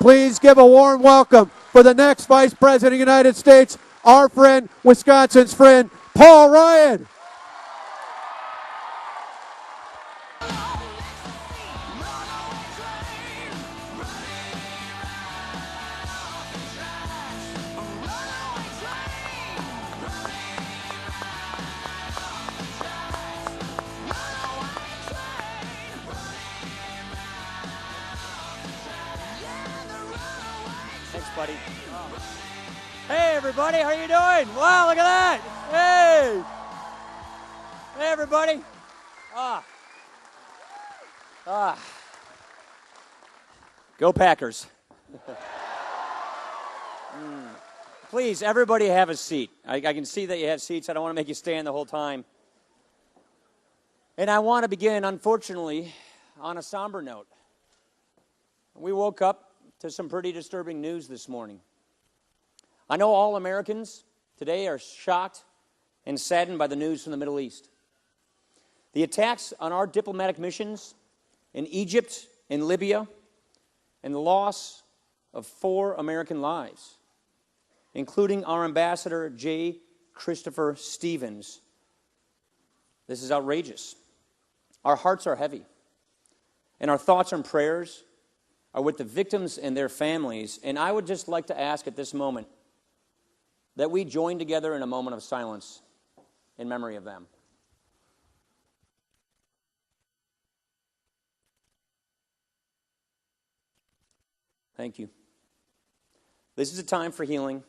Please give a warm welcome for the next Vice President of the United States, our friend, Wisconsin's friend, Paul Ryan. Thanks, buddy. Hey, everybody, how you doing? Wow, look at that. Hey. Hey, everybody. Go Packers. Please, everybody have a seat. I can see that you have seats. I don't want to make you stand the whole time. And I want to begin, unfortunately, on a somber note. We woke up to some pretty disturbing news this morning. I know all Americans today are shocked and saddened by the news from the Middle East. The attacks on our diplomatic missions in Egypt and Libya, and the loss of 4 American lives, including our ambassador, J. Christopher Stevens. This is outrageous. Our hearts are heavy, and our thoughts and prayers are with the victims and their families. And I would just like to ask at this moment that we join together in a moment of silence in memory of them. Thank you. This is a time for healing.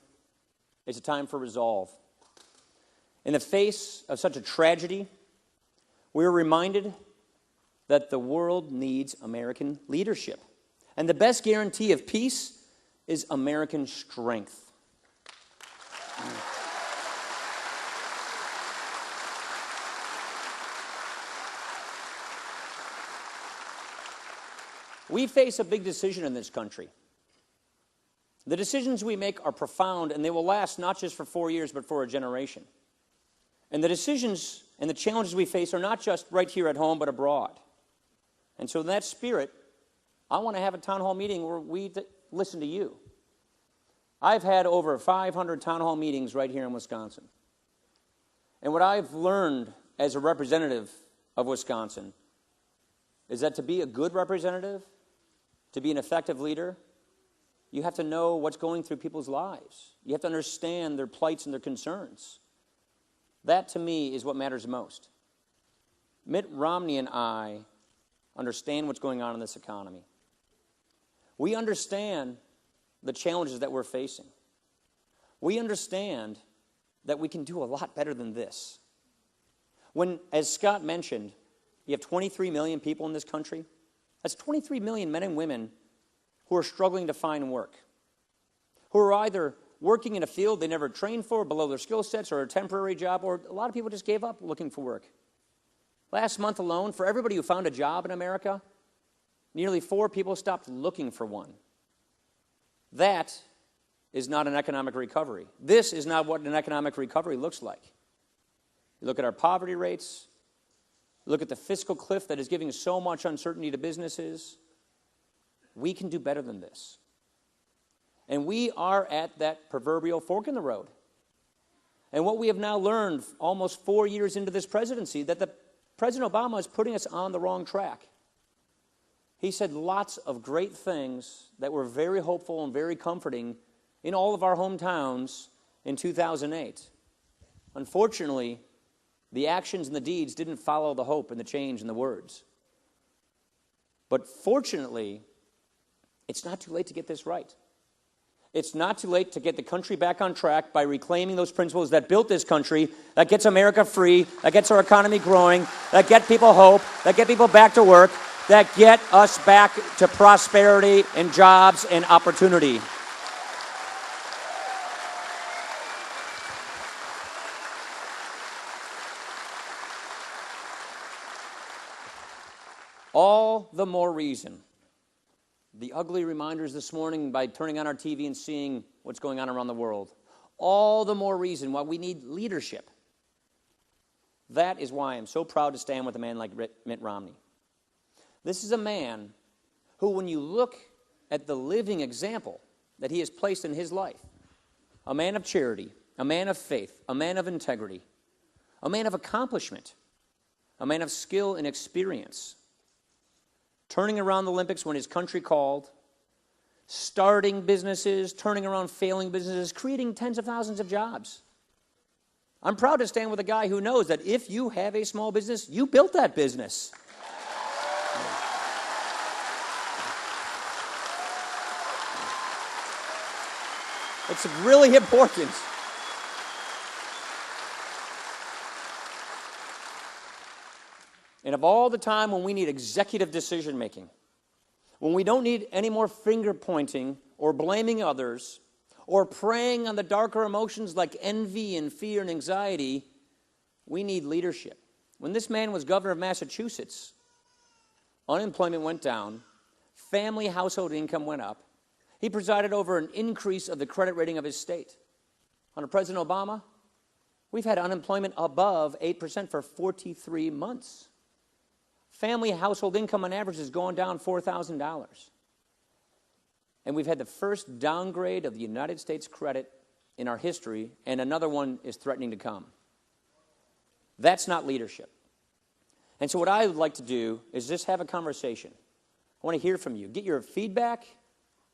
It's a time for resolve. In the face of such a tragedy, we're reminded that the world needs American leadership. And the best guarantee of peace is American strength. We face a big decision in this country. The decisions we make are profound, and they will last not just for 4 years, but for a generation. And the decisions and the challenges we face are not just right here at home, but abroad. And so in that spirit, I want to have a town hall meeting where we listen to you. I've had over 500 town hall meetings right here in Wisconsin. And what I've learned as a representative of Wisconsin is that to be a good representative, to be an effective leader, you have to know what's going through people's lives. You have to understand their plights and their concerns. That, to me, is what matters most. Mitt Romney and I understand what's going on in this economy. We understand the challenges that we're facing. We understand that we can do a lot better than this. When, as Scott mentioned, you have 23 million people in this country, that's 23 million men and women who are struggling to find work, who are either working in a field they never trained for, below their skill sets, or a temporary job, or a lot of people just gave up looking for work. Last month alone, for everybody who found a job in America, nearly 4 people stopped looking for one. That is not an economic recovery. This is not what an economic recovery looks like. You look at our poverty rates, look at the fiscal cliff that is giving so much uncertainty to businesses. We can do better than this. And we are at that proverbial fork in the road. And what we have now learned almost 4 years into this presidency, that President Obama is putting us on the wrong track. He said lots of great things that were very hopeful and very comforting in all of our hometowns in 2008. Unfortunately, the actions and the deeds didn't follow the hope and the change and the words. But fortunately, it's not too late to get this right. It's not too late to get the country back on track by reclaiming those principles that built this country, that gets America free, that gets our economy growing, that get people hope, that get people back to work, that get us back to prosperity and jobs and opportunity. All the more reason. The ugly reminders this morning by turning on our TV and seeing what's going on around the world. All the more reason why we need leadership. That is why I'm so proud to stand with a man like Mitt Romney. This is a man who, when you look at the living example that he has placed in his life. A man of charity, a man of faith, a man of integrity, a man of accomplishment, a man of skill and experience, turning around the Olympics when his country called, starting businesses, turning around failing businesses, creating tens of thousands of jobs. I'm proud to stand with a guy who knows that if you have a small business, you built that business. It's really important. And of all the time when we need executive decision making, when we don't need any more finger pointing or blaming others or preying on the darker emotions like envy and fear and anxiety, we need leadership. When this man was governor of Massachusetts, unemployment went down, family household income went up. He presided over an increase of the credit rating of his state. Under President Obama, we've had unemployment above 8% for 43 months. Family household income on average has gone down $4,000. And we've had the first downgrade of the United States credit in our history, and another one is threatening to come. That's not leadership. And so what I would like to do is just have a conversation. I want to hear from you. Get your feedback,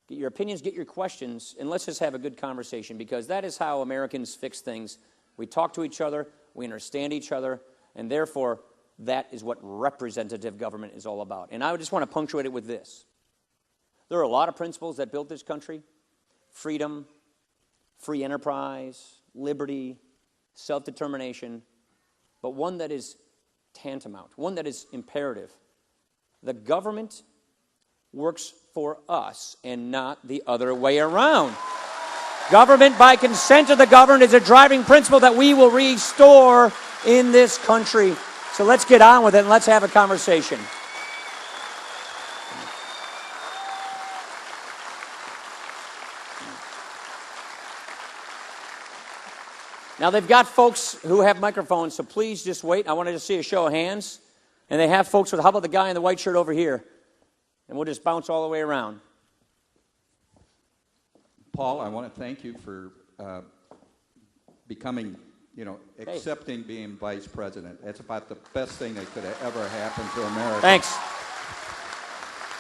get your opinions, get your questions, and let's just have a good conversation, because that is how Americans fix things. We talk to each other, we understand each other, and therefore that is what representative government is all about. And I just want to punctuate it with this. There are a lot of principles that built this country: freedom, free enterprise, liberty, self-determination, but one that is tantamount, one that is imperative. The government works for us and not the other way around. Government by consent of the governed is a driving principle that we will restore in this country. So let's get on with it and let's have a conversation. Now, they've got folks who have microphones, so please just wait. I wanted to see a show of hands. And they have folks with, how about the guy in the white shirt over here? And we'll just bounce all the way around. Paul, I want to thank you for becoming, accepting being vice president. That's about the best thing that could have ever happened to America. Thanks.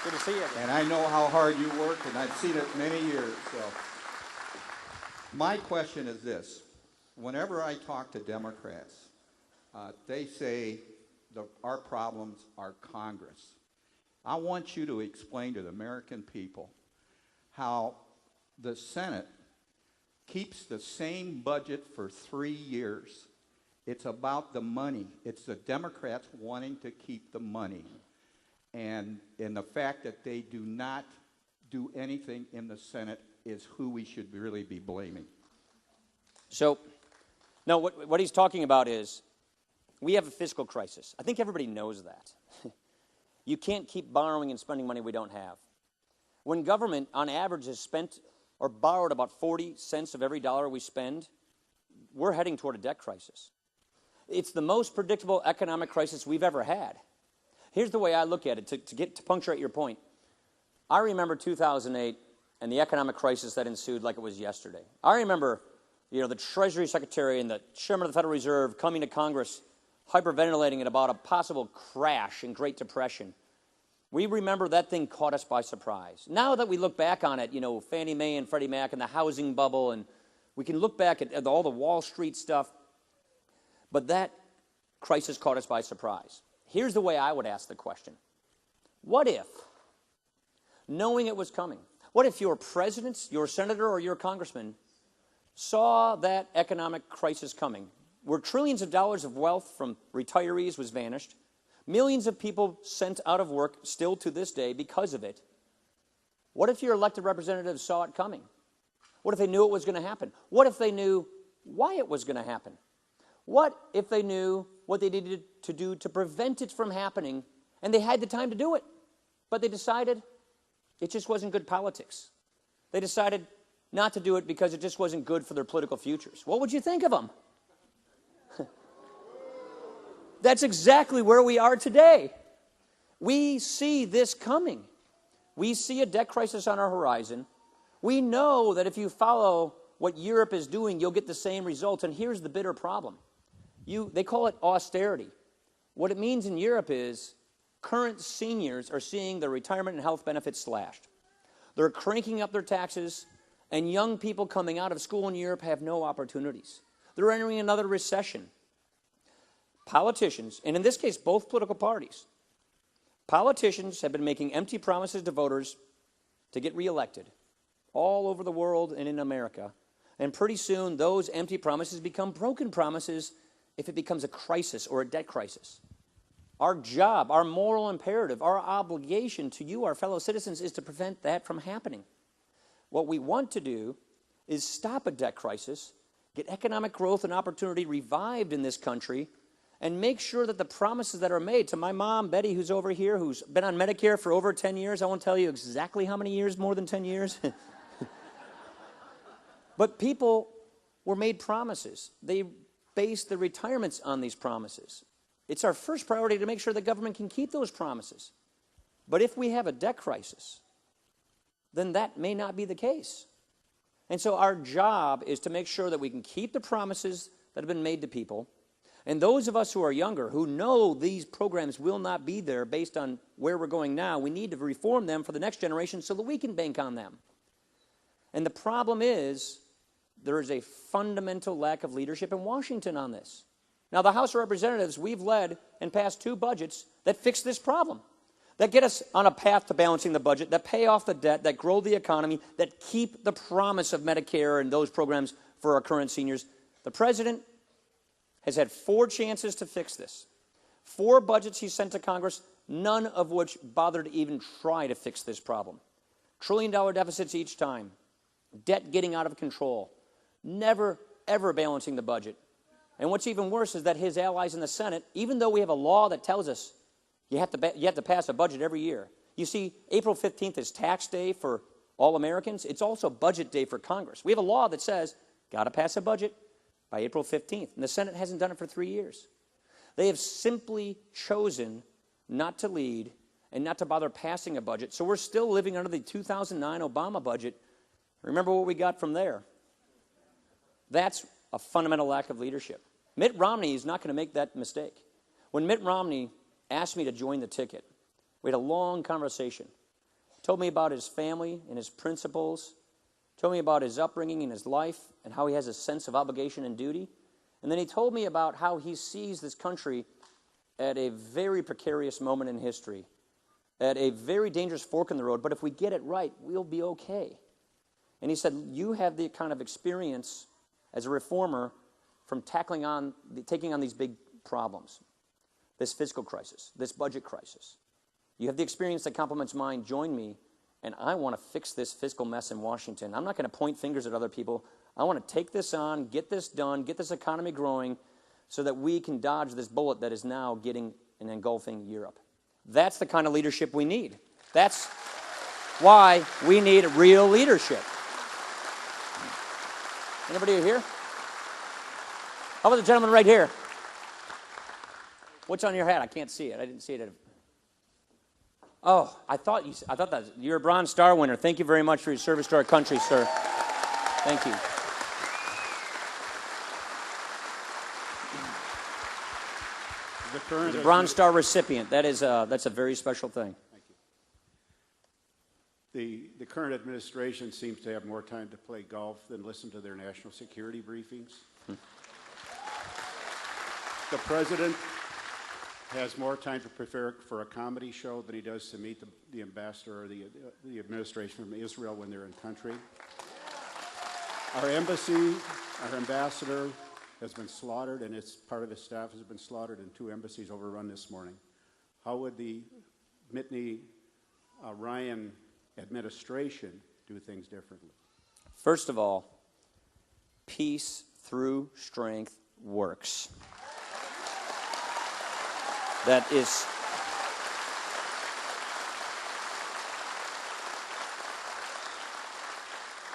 Good to see you again. And I know how hard you work, and I've seen it many years. So, my question is this. Whenever I talk to Democrats, they say our problems are Congress. I want you to explain to the American people how the Senate keeps the same budget for 3 years. It's about the money. It's the Democrats wanting to keep the money. And the fact that they do not do anything in the Senate is who we should really be blaming. So, no, what he's talking about is we have a fiscal crisis. I think everybody knows that. You can't keep borrowing and spending money we don't have. When government, on average, has spent or borrowed about 40 cents of every dollar we spend, we're heading toward a debt crisis. It's the most predictable economic crisis we've ever had. Here's the way I look at it, to punctuate your point. I remember 2008 and the economic crisis that ensued like it was yesterday. I remember the Treasury Secretary and the Chairman of the Federal Reserve coming to Congress hyperventilating at about a possible crash and Great Depression. We remember that thing caught us by surprise. Now that we look back on it, Fannie Mae and Freddie Mac and the housing bubble, and we can look back at all the Wall Street stuff, but that crisis caught us by surprise. Here's the way I would ask the question. What if, knowing it was coming, what if your president, your senator, or your congressman saw that economic crisis coming, where trillions of dollars of wealth from retirees was vanished, millions of people sent out of work still to this day because of it? What if your elected representatives saw it coming? What if they knew it was going to happen? What if they knew why it was going to happen? What if they knew what they needed to do to prevent it from happening, and they had the time to do it, but they decided it just wasn't good politics? They decided not to do it because it just wasn't good for their political futures. What would you think of them? That's exactly where we are today. We see this coming. We see a debt crisis on our horizon. We know that if you follow what Europe is doing, you'll get the same results. And here's the bitter problem. They call it austerity. What it means in Europe is current seniors are seeing their retirement and health benefits slashed. They're cranking up their taxes, and young people coming out of school in Europe have no opportunities. They're entering another recession. Politicians, and in this case, both political parties, politicians have been making empty promises to voters to get reelected all over the world and in America. And pretty soon, those empty promises become broken promises if it becomes a crisis or a debt crisis. Our job, our moral imperative, our obligation to you, our fellow citizens, is to prevent that from happening. What we want to do is stop a debt crisis, get economic growth and opportunity revived in this country, and make sure that the promises that are made to my mom, Betty, who's over here, who's been on Medicare for over 10 years. I won't tell you exactly how many years, more than 10 years. But people were made promises. They based their retirements on these promises. It's our first priority to make sure the government can keep those promises. But if we have a debt crisis, then that may not be the case. And so our job is to make sure that we can keep the promises that have been made to people. And those of us who are younger, who know these programs will not be there based on where we're going now, we need to reform them for the next generation so that we can bank on them. And the problem is, there is a fundamental lack of leadership in Washington on this. Now, the House of Representatives, we've led and passed 2 budgets that fix this problem, that get us on a path to balancing the budget, that pay off the debt, that grow the economy, that keep the promise of Medicare and those programs for our current seniors. The president has had 4 chances to fix this. 4 budgets he sent to Congress, none of which bothered to even try to fix this problem. $1 trillion deficits each time, debt getting out of control, never, ever balancing the budget. And what's even worse is that his allies in the Senate, even though we have a law that tells us you have to pass a budget every year. You see, April 15th is tax day for all Americans. It's also budget day for Congress. We have a law that says, got to pass a budget by April 15th. And the Senate hasn't done it for 3 years. They have simply chosen not to lead and not to bother passing a budget. So we're still living under the 2009 Obama budget. Remember what we got from there. That's a fundamental lack of leadership. Mitt Romney is not going to make that mistake. When Mitt Romney asked me to join the ticket, we had a long conversation. He told me about his family and his principles, told me about his upbringing and his life and how he has a sense of obligation and duty. And then he told me about how he sees this country at a very precarious moment in history, at a very dangerous fork in the road, but if we get it right, we'll be okay. And he said, you have the kind of experience as a reformer from taking on these big problems, this fiscal crisis, this budget crisis. You have the experience that complements mine. Join me, and I want to fix this fiscal mess in Washington. I'm not going to point fingers at other people. I want to take this on, get this done, get this economy growing so that we can dodge this bullet that is now getting and engulfing Europe. That's the kind of leadership we need. That's why we need real leadership. Anybody here? How about the gentleman right here? What's on your hat? I can't see it. I didn't see it. Oh, I thought that you're a Bronze Star winner. Thank you very much for your service to our country, sir. Thank you. The Bronze Star recipient. That's a very special thing. Thank you. The current administration seems to have more time to play golf than listen to their national security briefings. The president has more time to prepare for a comedy show than he does to meet the ambassador or the administration from Israel when they're in country. Our embassy, our ambassador has been slaughtered, and part of his staff has been slaughtered, and 2 embassies overrun this morning. How would the Mitney-Ryan administration do things differently? First of all, peace through strength works. That is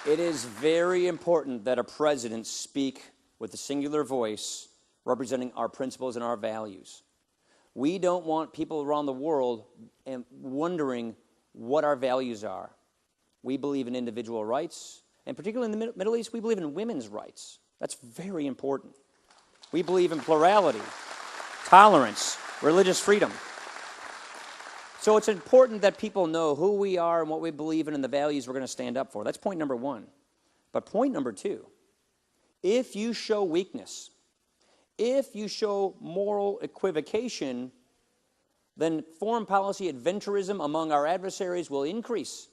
it is very important that a president speak with a singular voice representing our principles and our values. We don't want people around the world wondering what our values are. We believe in individual rights, and particularly in the Middle East, we believe in women's rights. That's very important. We believe in plurality, tolerance, religious freedom. So it's important that people know who we are and what we believe in and the values we're going to stand up for. That's point number one. But point number two, if you show weakness, if you show moral equivocation, then foreign policy adventurism among our adversaries will increase.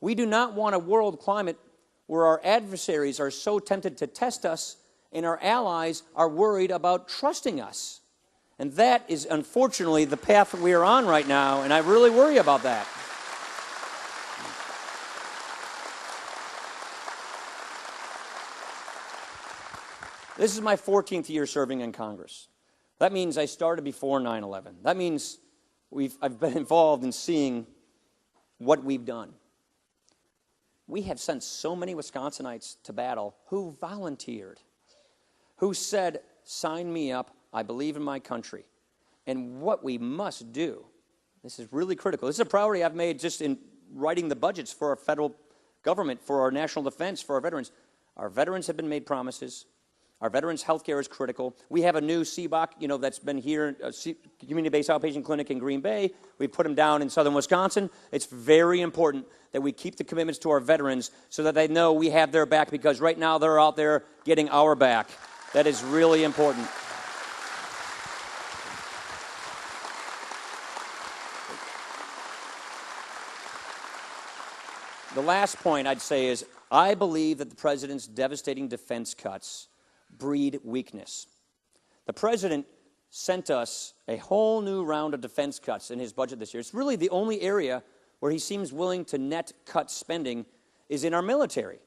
We do not want a world climate where our adversaries are so tempted to test us and our allies are worried about trusting us. And that is unfortunately the path we are on right now, and I really worry about that. This is my 14th year serving in Congress. That means I started before 9/11. That means I've been involved in seeing what we've done. We have sent so many Wisconsinites to battle who volunteered, who said, sign me up, I believe in my country. And what we must do, this is really critical. This is a priority I've made just in writing the budgets for our federal government, for our national defense, for our veterans. Our veterans have been made promises. Our veterans' health care is critical. We have a new CBOC, that's been here, community-based outpatient clinic in Green Bay. We put them down in southern Wisconsin. It's very important that we keep the commitments to our veterans so that they know we have their back, because right now they're out there getting our back. That is really important. The last point I'd say is I believe that the president's devastating defense cuts breed weakness. The president sent us a whole new round of defense cuts in his budget this year. It's really the only area where he seems willing to net cut spending is in our military.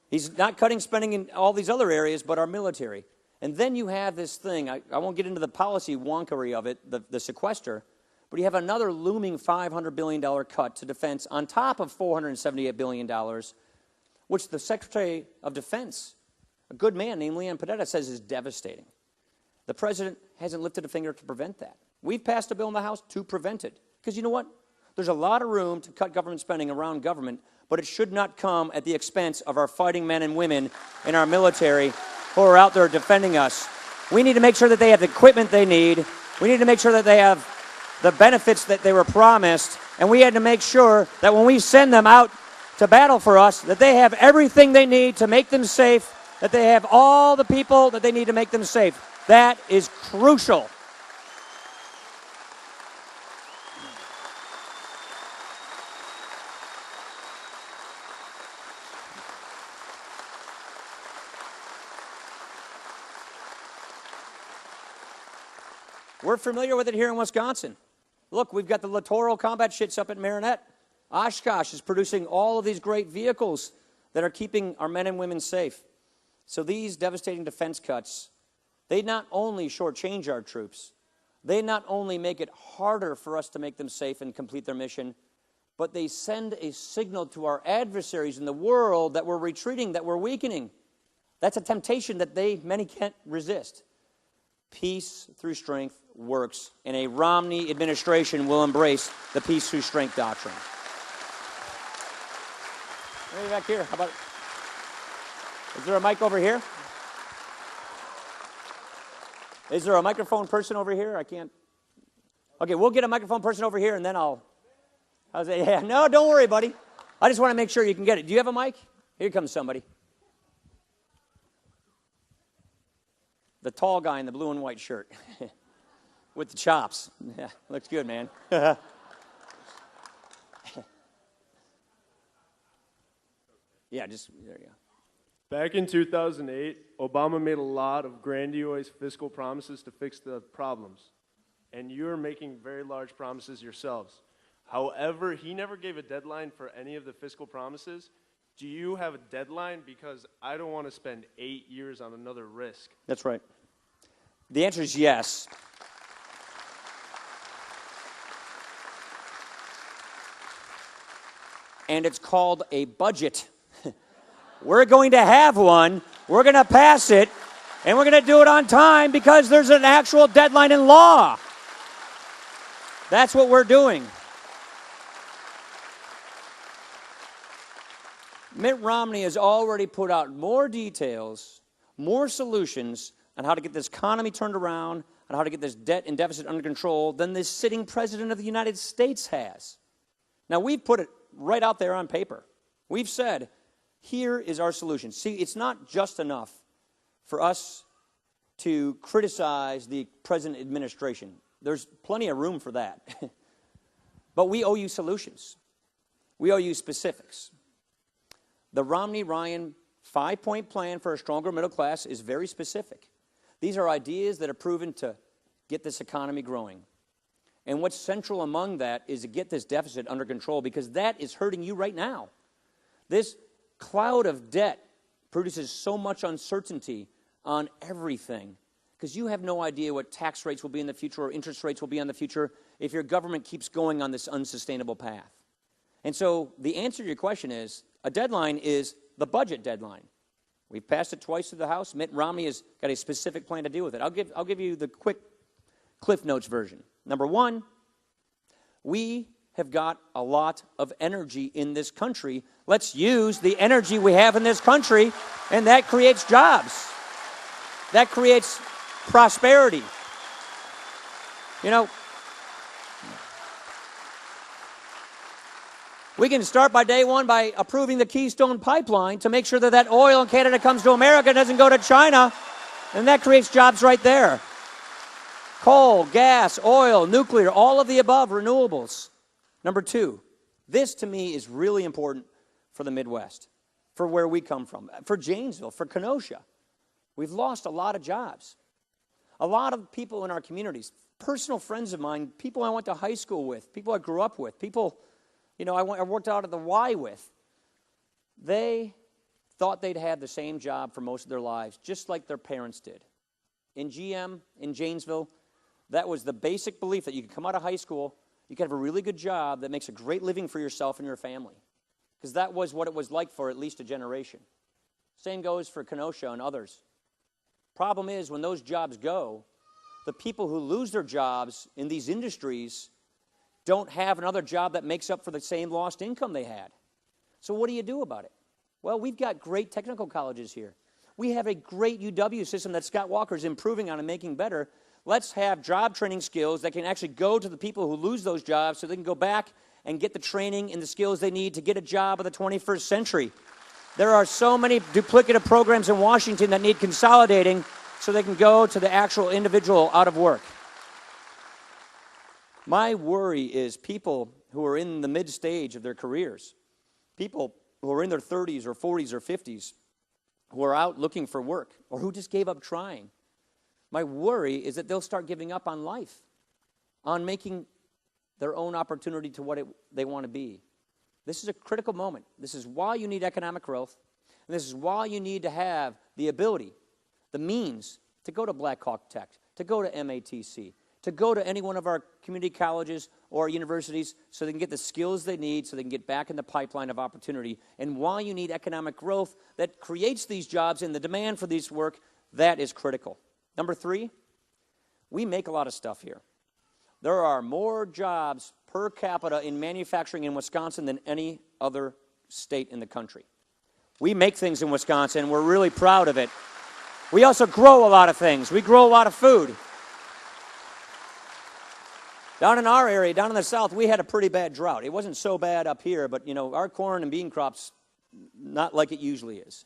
He's not cutting spending in all these other areas but our military. And then you have this thing, I won't get into the policy wonkery of it, the sequester, but you have another looming $500 billion cut to defense on top of $478 billion, which the Secretary of Defense, a good man named Leon Panetta, says is devastating. The president hasn't lifted a finger to prevent that. We've passed a bill in the House to prevent it. Because you know what? There's a lot of room to cut government spending around government, but it should not come at the expense of our fighting men and women in our military who are out there defending us. We need to make sure that they have the equipment they need. We need to make sure that they have the benefits that they were promised. And we had to make sure that when we send them out to battle for us, that they have everything they need to make them safe, that they have all the people that they need to make them safe. That is crucial. We're familiar with it here in Wisconsin. Look, we've got the littoral combat shits up at Marinette. Oshkosh is producing all of these great vehicles that are keeping our men and women safe. So these devastating defense cuts, they not only shortchange our troops, they not only make it harder for us to make them safe and complete their mission, but they send a signal to our adversaries in the world that we're retreating, that we're weakening. That's a temptation that many can't resist. Peace through strength works, and a Romney administration will embrace the peace through strength doctrine. Maybe back here. How about it? Is there a mic over here? Is there a microphone person over here? I can't. Okay, we'll get a microphone person over here, and then I'll say, yeah, no, don't worry, buddy. I just want to make sure you can get it. Do you have a mic? Here comes somebody. The tall guy in the blue and white shirt with the chops. Yeah, looks good, man. Yeah, just, there you go. Back in 2008, Obama made a lot of grandiose fiscal promises to fix the problems. And you're making very large promises yourselves. However, he never gave a deadline for any of the fiscal promises. Do you have a deadline? Because I don't want to spend 8 years on another risk. That's right. The answer is yes. And it's called a budget. We're going to have one, we're going to pass it, and we're going to do it on time because there's an actual deadline in law. That's what we're doing. Mitt Romney has already put out more details, more solutions on how to get this economy turned around, on how to get this debt and deficit under control than this sitting president of the United States has. Now, we've put it right out there on paper. We've said, here is our solution. See, it's not just enough for us to criticize the present administration. There's plenty of room for that. But we owe you solutions. We owe you specifics. The Romney-Ryan 5-point plan for a stronger middle class is very specific. These are ideas that are proven to get this economy growing. And what's central among that is to get this deficit under control, because that is hurting you right now. This cloud of debt produces so much uncertainty on everything, because you have no idea what tax rates will be in the future or interest rates will be in the future if your government keeps going on this unsustainable path. And so the answer to your question is, a deadline is the budget deadline. We've passed it twice through the House. Mitt Romney has got a specific plan to deal with it. I'll give you the quick Cliff Notes version. Number one, we have got a lot of energy in this country. Let's use the energy we have in this country, and that creates jobs. That creates prosperity. You know, we can start by day one by approving the Keystone Pipeline to make sure that that oil in Canada comes to America, doesn't go to China, and that creates jobs right there. Coal, gas, oil, nuclear, all of the above, renewables. Number two, this to me is really important for the Midwest, for where we come from, for Janesville, for Kenosha. We've lost a lot of jobs. A lot of people in our communities, personal friends of mine, people I went to high school with, people I grew up with, people I worked out at the Y with, they thought they'd had the same job for most of their lives, just like their parents did. In GM, in Janesville, that was the basic belief that you could come out of high school, you could have a really good job that makes a great living for yourself and your family, because that was what it was like for at least a generation. Same goes for Kenosha and others. Problem is, when those jobs go, the people who lose their jobs in these industries don't have another job that makes up for the same lost income they had. So what do you do about it? Well, we've got great technical colleges here. We have a great UW system that Scott Walker is improving on and making better. Let's have job training skills that can actually go to the people who lose those jobs so they can go back and get the training and the skills they need to get a job of the 21st century. There are so many duplicative programs in Washington that need consolidating so they can go to the actual individual out of work. My worry is people who are in the mid-stage of their careers, people who are in their 30s or 40s or 50s, who are out looking for work or who just gave up trying. My worry is that they'll start giving up on life, on making their own opportunity to what they want to be. This is a critical moment. This is why you need economic growth, and this is why you need to have the ability, the means, to go to Black Hawk Tech, to go to MATC, to go to any one of our community colleges or universities so they can get the skills they need so they can get back in the pipeline of opportunity. And why you need economic growth that creates these jobs and the demand for this work, that is critical. Number three, we make a lot of stuff here. There are more jobs per capita in manufacturing in Wisconsin than any other state in the country. We make things in Wisconsin. We're really proud of it. We also grow a lot of things. We grow a lot of food. Down in our area, down in the south, we had a pretty bad drought. It wasn't so bad up here, but, our corn and bean crops, not like it usually is.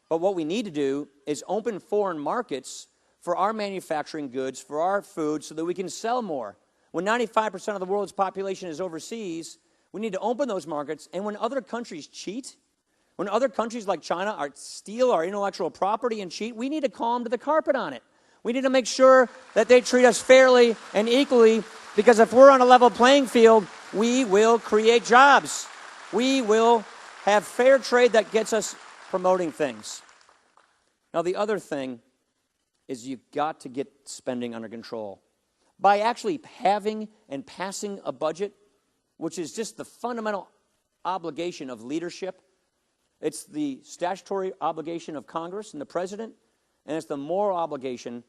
But what we need to do is open foreign markets for our manufacturing goods, for our food, so that we can sell more. When 95% of the world's population is overseas, we need to open those markets. And when other countries cheat, when other countries like China steal our intellectual property and cheat, we need to call them to the carpet on it. We need to make sure that they treat us fairly and equally, because if we're on a level playing field, we will create jobs. We will have fair trade that gets us promoting things. Now, the other thing is you've got to get spending under control. By actually having and passing a budget, which is just the fundamental obligation of leadership, it's the statutory obligation of Congress and the president, and it's the moral obligation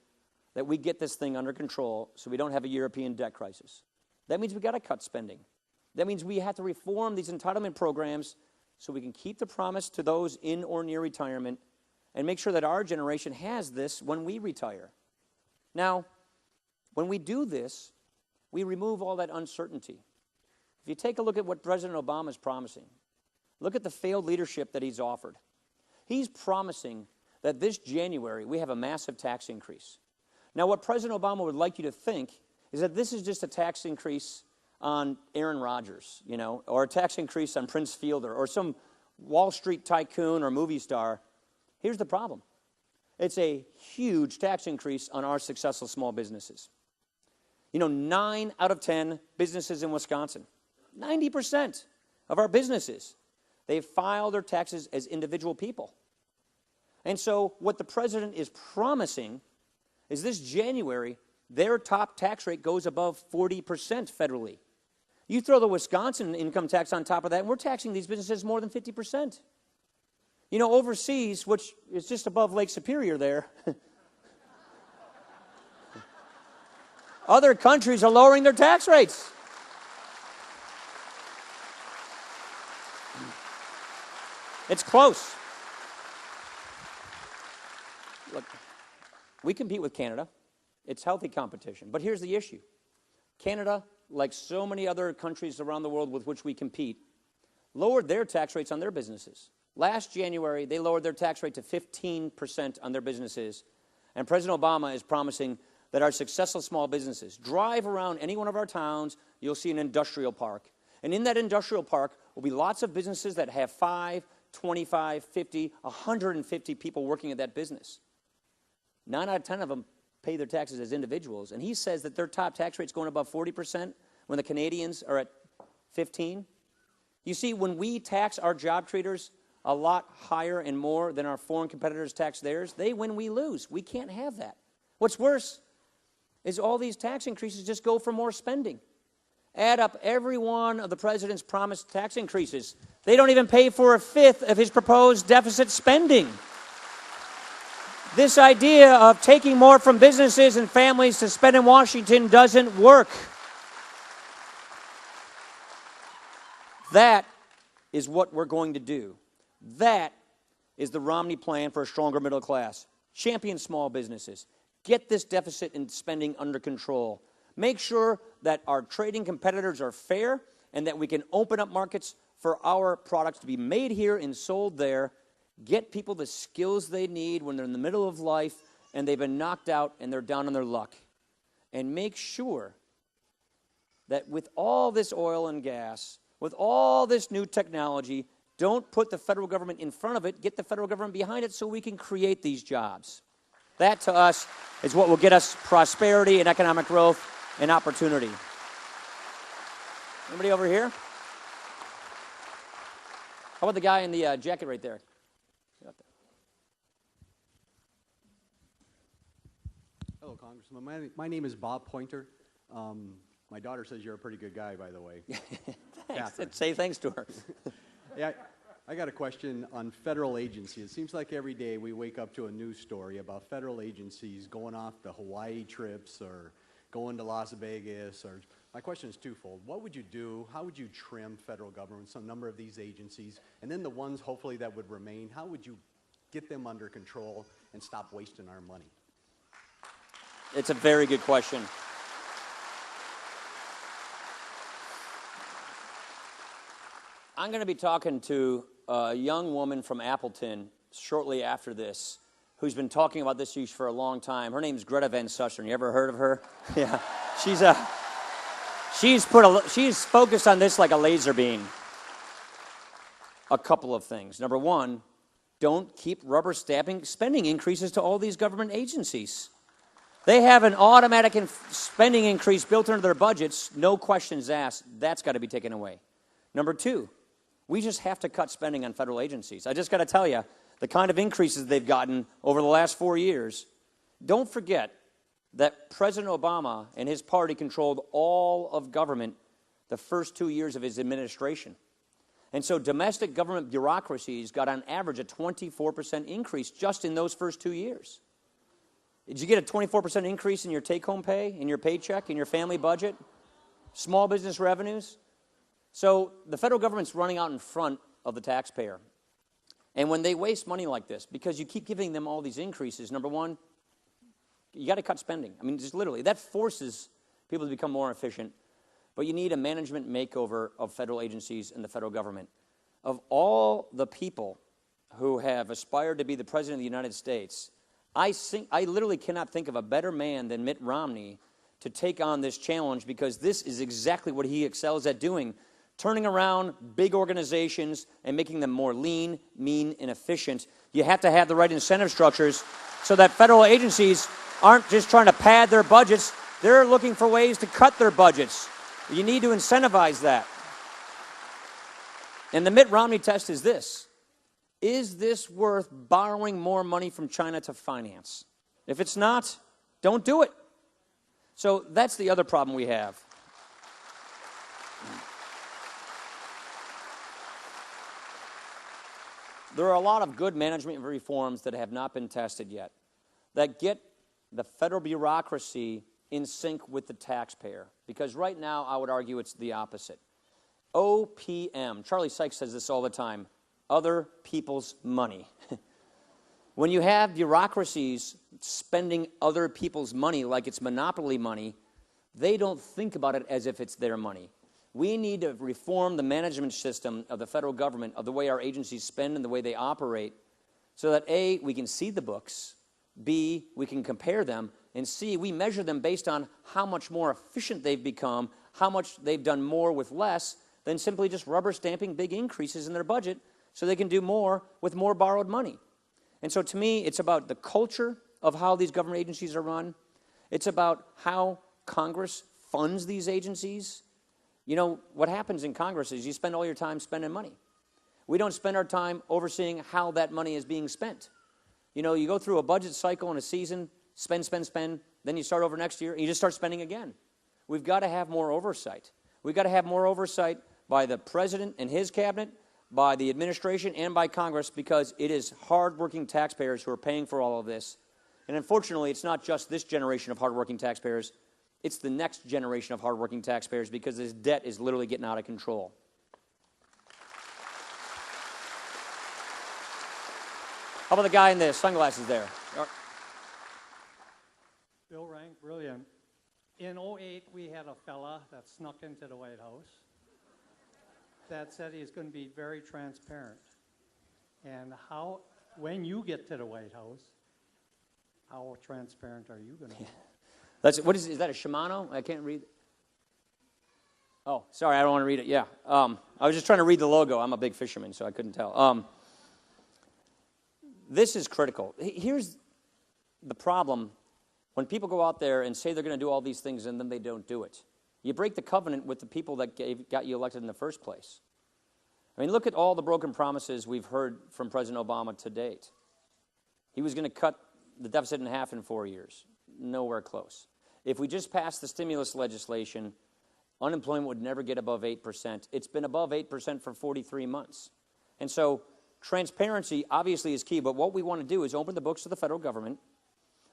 that we get this thing under control so we don't have a European debt crisis. That means we've got to cut spending. That means we have to reform these entitlement programs so we can keep the promise to those in or near retirement and make sure that our generation has this when we retire. Now, when we do this, we remove all that uncertainty. If you take a look at what President Obama is promising, look at the failed leadership that he's offered. He's promising that this January we have a massive tax increase. Now, what President Obama would like you to think is that this is just a tax increase on Aaron Rodgers, or a tax increase on Prince Fielder, or some Wall Street tycoon or movie star. Here's the problem. It's a huge tax increase on our successful small businesses. 9 out of 10 businesses in Wisconsin, 90% of our businesses, they file their taxes as individual people. And so what the president is promising is this January, their top tax rate goes above 40% federally. You throw the Wisconsin income tax on top of that, and we're taxing these businesses more than 50%. Overseas, which is just above Lake Superior there, other countries are lowering their tax rates. It's close. Look, we compete with Canada. It's healthy competition. But here's the issue. Canada, like so many other countries around the world with which we compete, lowered their tax rates on their businesses. Last January, they lowered their tax rate to 15% on their businesses. And President Obama is promising that our successful small businesses, drive around any one of our towns, you'll see an industrial park. And in that industrial park will be lots of businesses that have 5, 25, 50, 150 people working at that business. 9 out of 10 of them pay their taxes as individuals. And he says that their top tax rate's going above 40% when the Canadians are at 15%. You see, when we tax our job creators a lot higher and more than our foreign competitors tax theirs, they win, we lose. We can't have that. What's worse is all these tax increases just go for more spending. Add up every one of the president's promised tax increases. They don't even pay for a fifth of his proposed deficit spending. This idea of taking more from businesses and families to spend in Washington doesn't work. That is what we're going to do. That is the Romney plan for a stronger middle class. Champion small businesses. Get this deficit in spending under control. Make sure that our trading competitors are fair and that we can open up markets for our products to be made here and sold there. Get people the skills they need when they're in the middle of life and they've been knocked out and they're down on their luck. And make sure that with all this oil and gas, with all this new technology, don't put the federal government in front of it. Get the federal government behind it so we can create these jobs. That, to us, is what will get us prosperity and economic growth and opportunity. Anybody over here? How about the guy in the jacket right there? Hello, Congressman. My name is Bob Pointer. My daughter says you're a pretty good guy, by the way. Thanks. Say thanks to her. Yeah, I got a question on federal agencies. It seems like every day we wake up to a news story about federal agencies going off to Hawaii trips or going to Las Vegas. My question is twofold. What would you do? How would you trim federal government, some number of these agencies? And then the ones, hopefully, that would remain, how would you get them under control and stop wasting our money? It's a very good question. I'm going to be talking to a young woman from Appleton shortly after this who's been talking about this issue for a long time. Her name's Greta Van Susteren. You ever heard of her? Yeah. She's focused on this like a laser beam. A couple of things. Number one, don't keep rubber stamping spending increases to all these government agencies. They have an automatic spending increase built into their budgets, no questions asked. That's got to be taken away. Number two, we just have to cut spending on federal agencies. I just got to tell you, the kind of increases they've gotten over the last 4 years. Don't forget that President Obama and his party controlled all of government the first 2 years of his administration. And so domestic government bureaucracies got on average a 24% increase just in those first 2 years. Did you get a 24% increase in your take-home pay, in your paycheck, in your family budget, small business revenues? So the federal government's running out in front of the taxpayer. And when they waste money like this, because you keep giving them all these increases, number one, you got to cut spending. I mean, just literally, that forces people to become more efficient. But you need a management makeover of federal agencies and the federal government. Of all the people who have aspired to be the President of the United States, I literally cannot think of a better man than Mitt Romney to take on this challenge, because this is exactly what he excels at doing, turning around big organizations and making them more lean, mean, and efficient. You have to have the right incentive structures so that federal agencies aren't just trying to pad their budgets. They're looking for ways to cut their budgets. You need to incentivize that. And the Mitt Romney test is this: is this worth borrowing more money from China to finance? If it's not, don't do it. So that's the other problem we have. There are a lot of good management reforms that have not been tested yet, that get the federal bureaucracy in sync with the taxpayer. Because right now, I would argue it's the opposite. OPM, Charlie Sykes says this all the time, other people's money. When you have bureaucracies spending other people's money like it's monopoly money, they don't think about it as if it's their money. We need to reform the management system of the federal government, of the way our agencies spend and the way they operate, so that A, we can see the books, B, we can compare them, and C, we measure them based on how much more efficient they've become, how much they've done more with less than simply just rubber stamping big increases in their budget so they can do more with more borrowed money. And so to me, it's about the culture of how these government agencies are run. It's about how Congress funds these agencies. You know, what happens in Congress is you spend all your time spending money. We don't spend our time overseeing how that money is being spent. You know, you go through a budget cycle in a season, spend, then you start over next year, and you just start spending again. We've got to have more oversight. We've got to have more oversight by the president and his cabinet, by the administration, and by Congress, because it is hardworking taxpayers who are paying for all of this. And unfortunately, it's not just this generation of hardworking taxpayers. It's the next generation of hardworking taxpayers, because this debt is literally getting out of control. How about the guy in the sunglasses there? Bill Rank, brilliant. In 2008, we had a fella that snuck into the White House that said he's going to be very transparent. And how, when you get to the White House, how transparent are you going to be? Is that a Shimano? I can't read. Oh, sorry, I don't want to read it. Yeah. I was just trying to read the logo. I'm a big fisherman, so I couldn't tell. This is critical. Here's the problem. When people go out there and say they're going to do all these things and then they don't do it, you break the covenant with the people that got you elected in the first place. I mean, look at all the broken promises we've heard from President Obama to date. He was going to cut the deficit in half in 4 years. Nowhere close. If we just passed the stimulus legislation, unemployment would never get above 8%. It's been above 8% for 43 months. And so transparency obviously is key, but what we want to do is open the books to the federal government.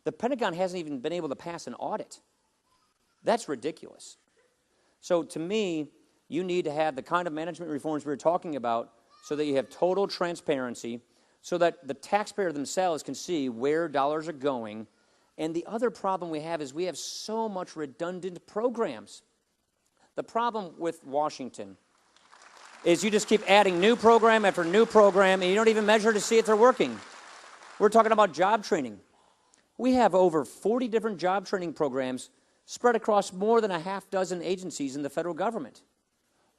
The Pentagon hasn't even been able to pass an audit. That's ridiculous. So to me, you need to have the kind of management reforms we were talking about so that you have total transparency, so that the taxpayer themselves can see where dollars are going. And the other problem we have is we have so much redundant programs. The problem with Washington is you just keep adding new program after new program, and you don't even measure to see if they're working. We're talking about job training. We have over 40 different job training programs spread across more than a half dozen agencies in the federal government.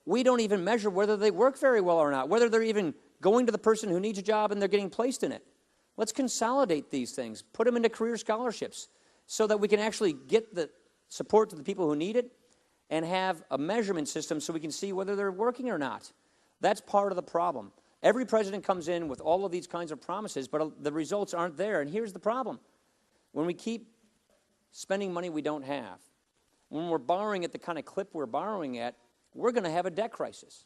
We don't even measure whether they work very well or not, whether they're even going to the person who needs a job and they're getting placed in it. Let's consolidate these things, put them into career scholarships so that we can actually get the support to the people who need it and have a measurement system so we can see whether they're working or not. That's part of the problem. Every president comes in with all of these kinds of promises, but the results aren't there. And here's the problem. When we keep spending money we don't have, when we're borrowing at the kind of clip we're borrowing at, we're going to have a debt crisis.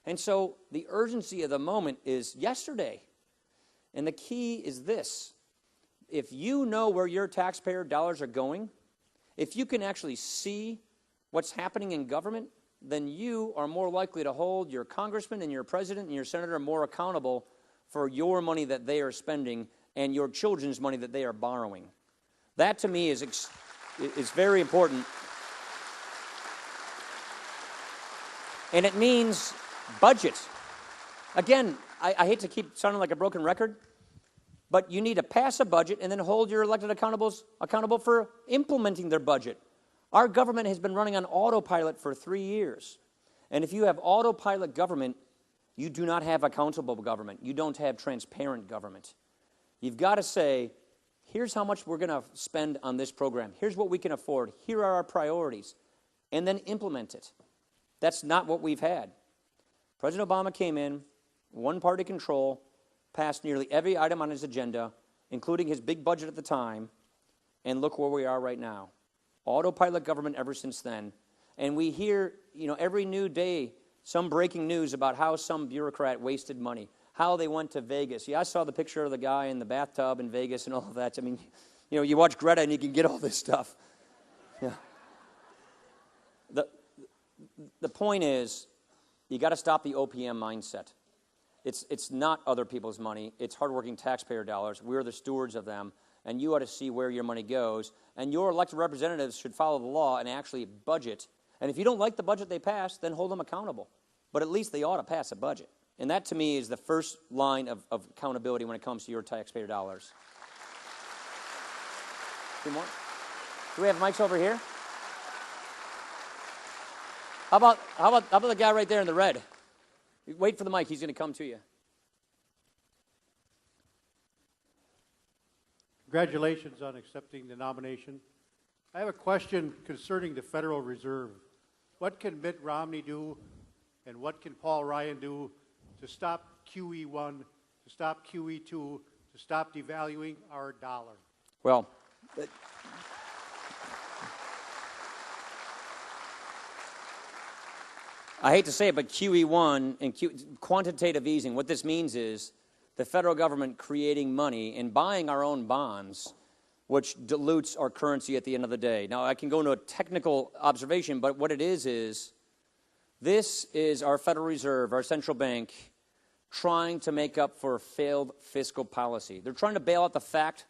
And so the urgency of the moment is yesterday. And the key is this. If you know where your taxpayer dollars are going, if you can actually see what's happening in government, then you are more likely to hold your congressman and your president and your senator more accountable for your money that they are spending and your children's money that they are borrowing. That, to me, is very important. And it means budget. Again, I hate to keep sounding like a broken record, but you need to pass a budget and then hold your elected accountable for implementing their budget. Our government has been running on autopilot for 3 years. And if you have autopilot government, you do not have accountable government. You don't have transparent government. You've got to say, here's how much we're going to spend on this program. Here's what we can afford. Here are our priorities. And then implement it. That's not what we've had. President Obama came in, one-party control, passed nearly every item on his agenda, including his big budget at the time, and look where we are right now. Autopilot government ever since then. And we hear, every new day some breaking news about how some bureaucrat wasted money, how they went to Vegas. Yeah, I saw the picture of the guy in the bathtub in Vegas and all of that. I mean, you watch Greta and you can get all this stuff. Yeah. The point is, you got to stop the OPM mindset. It's not other people's money. It's hardworking taxpayer dollars. We're the stewards of them, and you ought to see where your money goes. And your elected representatives should follow the law and actually budget. And if you don't like the budget they pass, then hold them accountable. But at least they ought to pass a budget. And that, to me, is the first line of accountability when it comes to your taxpayer dollars. Two more? Do we have mics over here? How about the guy right there in the red? Wait for the mic. He's going to come to you. Congratulations on accepting the nomination. I have a question concerning the Federal Reserve. What can Mitt Romney do and what can Paul Ryan do to stop QE1, to stop QE2, to stop devaluing our dollar? Well, I hate to say it, but QE1 and quantitative easing, what this means is the federal government creating money and buying our own bonds, which dilutes our currency at the end of the day. Now, I can go into a technical observation, but what it is this is our Federal Reserve, our central bank, trying to make up for failed fiscal policy. They're trying to bail out the fact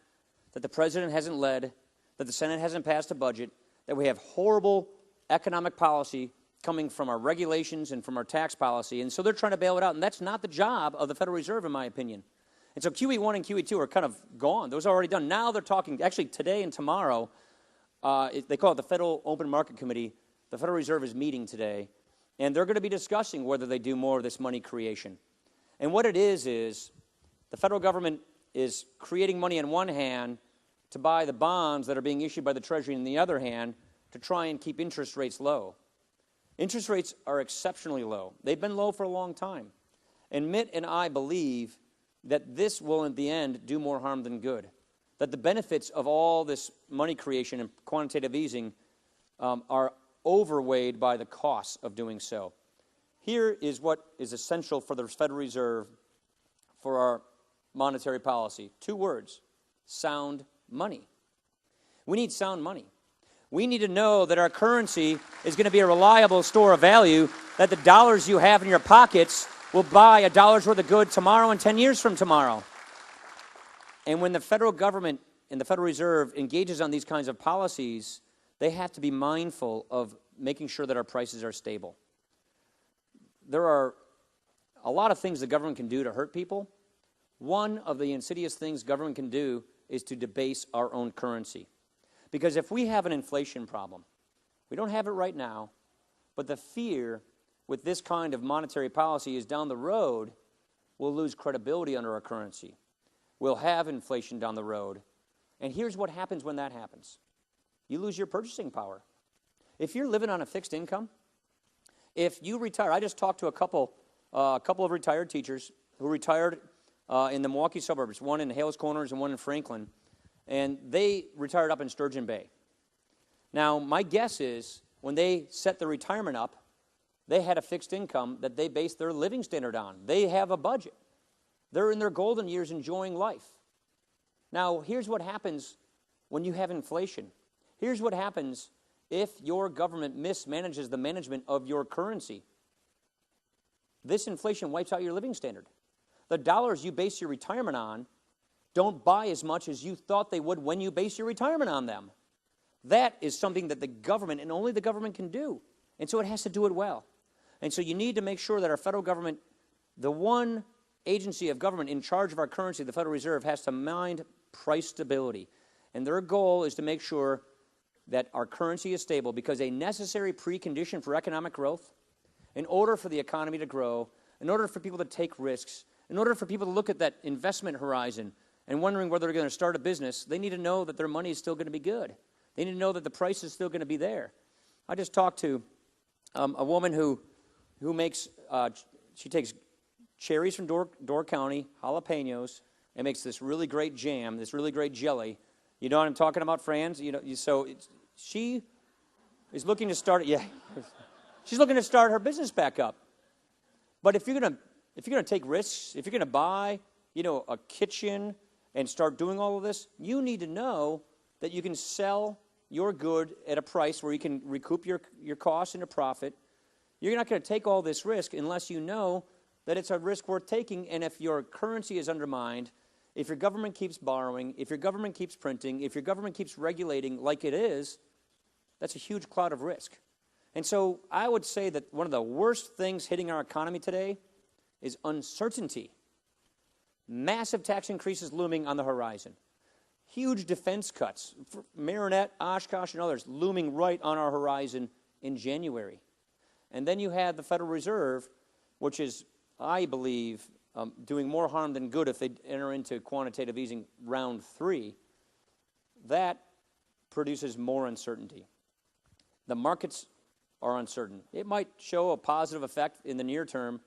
that the president hasn't led, that the Senate hasn't passed a budget, that we have horrible economic policy coming from our regulations and from our tax policy, and so they're trying to bail it out, and that's not the job of the Federal Reserve, in my opinion. And so QE1 and QE2 are kind of gone. Those are already done. Now they're talking, actually today and tomorrow, they call it the Federal Open Market Committee. The Federal Reserve is meeting today, and they're going to be discussing whether they do more of this money creation. And what it is the federal government is creating money in one hand to buy the bonds that are being issued by the Treasury in the other hand to try and keep interest rates low. Interest rates are exceptionally low. They've been low for a long time. And Mitt and I believe that this will, in the end, do more harm than good. That the benefits of all this money creation and quantitative easing are overweighed by the costs of doing so. Here is what is essential for the Federal Reserve for our monetary policy. 2 words: sound money. We need sound money. We need to know that our currency is going to be a reliable store of value, that the dollars you have in your pockets will buy a dollar's worth of good tomorrow and 10 years from tomorrow. And when the federal government and the Federal Reserve engages on these kinds of policies, they have to be mindful of making sure that our prices are stable. There are a lot of things the government can do to hurt people. One of the insidious things government can do is to debase our own currency. Because if we have an inflation problem, we don't have it right now, but the fear with this kind of monetary policy is down the road, we'll lose credibility under our currency. We'll have inflation down the road. And here's what happens when that happens. You lose your purchasing power. If you're living on a fixed income, if you retire, I just talked to a couple of retired teachers who retired in the Milwaukee suburbs, one in Hales Corners and one in Franklin, and they retired up in Sturgeon Bay. Now, my guess is when they set their retirement up, they had a fixed income that they based their living standard on. They have a budget. They're in their golden years enjoying life. Now, here's what happens when you have inflation. Here's what happens if your government mismanages the management of your currency. This inflation wipes out your living standard. The dollars you base your retirement on don't buy as much as you thought they would when you base your retirement on them. That is something that the government, and only the government, can do. And so it has to do it well. And so you need to make sure that our federal government, the one agency of government in charge of our currency, the Federal Reserve, has to mind price stability. And their goal is to make sure that our currency is stable, because a necessary precondition for economic growth, in order for the economy to grow, in order for people to take risks, in order for people to look at that investment horizon and wondering whether they're going to start a business, they need to know that their money is still going to be good. They need to know that the price is still going to be there. I just talked to a woman who makes, she takes cherries from Door County, jalapenos, and makes this really great jam, this really great jelly. You know what I'm talking about, Franz? You know, she is looking to start, she's looking to start her business back up. But if you're gonna take risks, if you're gonna buy, a kitchen and start doing all of this, you need to know that you can sell your good at a price where you can recoup your costs into profit. You're not going to take all this risk unless you know that it's a risk worth taking. And if your currency is undermined, if your government keeps borrowing, if your government keeps printing, if your government keeps regulating like it is, that's a huge cloud of risk. And so I would say that one of the worst things hitting our economy today is uncertainty. Massive tax increases looming on the horizon. Huge defense cuts, Marinette, Oshkosh, and others looming right on our horizon in January. And then you had the Federal Reserve, which is, I believe, doing more harm than good if they enter into quantitative easing round 3. That produces more uncertainty. The markets are uncertain. It might show a positive effect in the near term,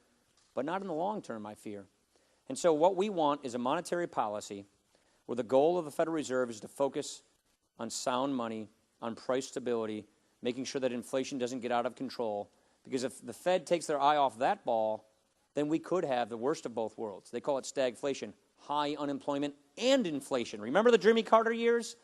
but not in the long term, I fear. And so what we want is a monetary policy where the goal of the Federal Reserve is to focus on sound money, on price stability, making sure that inflation doesn't get out of control. Because if the Fed takes their eye off that ball, then we could have the worst of both worlds. They call it stagflation, high unemployment and inflation. Remember the Jimmy Carter years?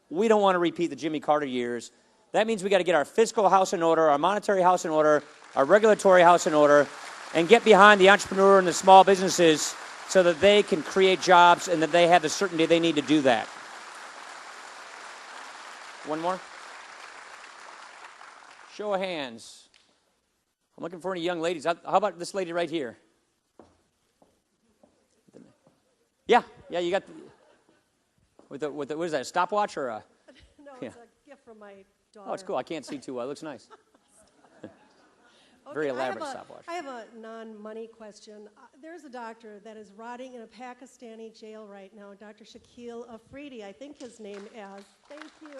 We don't want to repeat the Jimmy Carter years. That means we got to get our fiscal house in order, our monetary house in order, our regulatory house in order, and get behind the entrepreneur and the small businesses so that they can create jobs and that they have the certainty they need to do that. One more. Show of hands. I'm looking for any young ladies. How about this lady right here? Yeah, you got what is that, a stopwatch or a? No, it's a gift from my daughter. Oh, it's cool. I can't see too well. It looks nice. Very elaborate stopwatch. I have a non-money question. There's a doctor that is rotting in a Pakistani jail right now, Dr. Shakil Afridi, I think his name is. Thank you.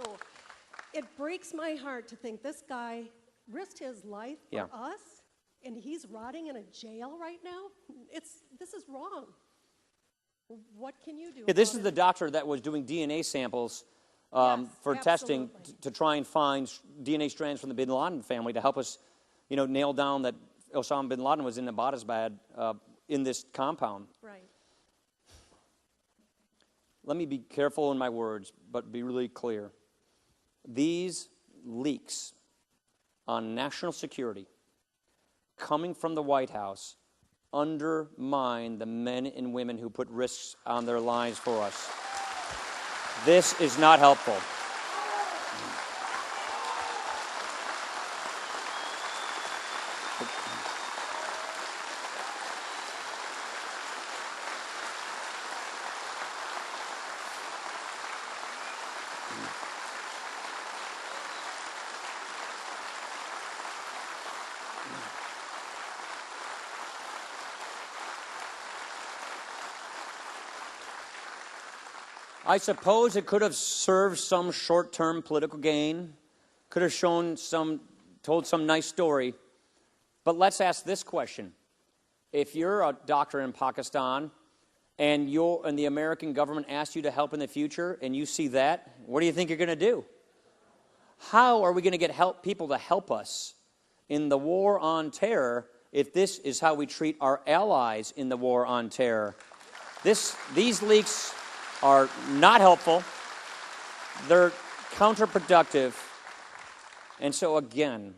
It breaks my heart to think this guy risked his life for us, and he's rotting in a jail right now? This is wrong. What can you do? Yeah, this is the doctor that was doing DNA samples for testing to try and find DNA strands from the Bin Laden family to help us nail down that Osama bin Laden was in Abbottabad in this compound. Right. Let me be careful in my words, but be really clear. These leaks on national security coming from the White House undermine the men and women who put risks on their lives for us. This is not helpful. I suppose it could have served some short-term political gain, could have told some nice story. But let's ask this question. If you're a doctor in Pakistan and the American government asks you to help in the future and you see that, what do you think you're going to do? How are we going to get people to help us in the war on terror if this is how we treat our allies in the war on terror? These leaks are not helpful. They're counterproductive. And so again,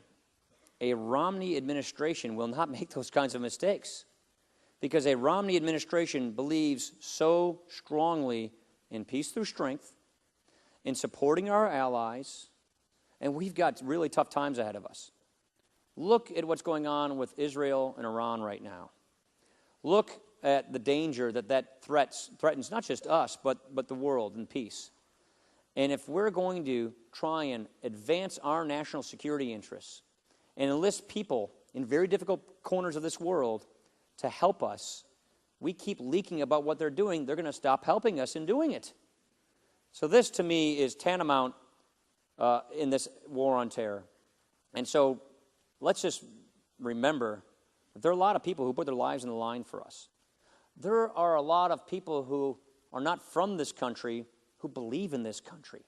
a Romney administration will not make those kinds of mistakes, because a Romney administration believes so strongly in peace through strength, in supporting our allies, and we've got really tough times ahead of us. Look at what's going on with Israel and Iran right now. Look at the danger that threatens not just us, but the world and peace. And if we're going to try and advance our national security interests and enlist people in very difficult corners of this world to help us, we keep leaking about what they're doing, they're going to stop helping us in doing it. So this, to me, is tantamount in this war on terror. And so let's just remember that there are a lot of people who put their lives on the line for us. There are a lot of people who are not from this country who believe in this country,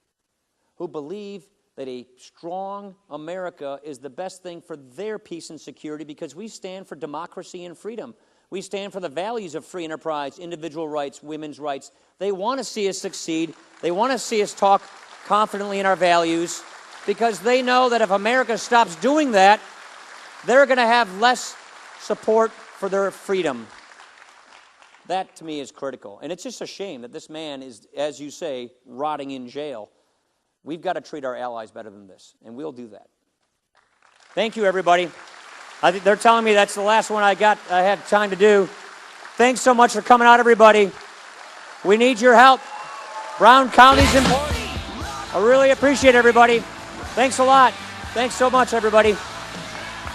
who believe that a strong America is the best thing for their peace and security, because we stand for democracy and freedom. We stand for the values of free enterprise, individual rights, women's rights. They want to see us succeed. They want to see us talk confidently in our values, because they know that if America stops doing that, they're going to have less support for their freedom. That, to me, is critical. And it's just a shame that this man is, as you say, rotting in jail. We've got to treat our allies better than this, and we'll do that. Thank you, everybody. I think they're telling me that's the last one I had time to do. Thanks so much for coming out, everybody. We need your help. Brown County's important. I really appreciate everybody. Thanks a lot. Thanks so much, everybody.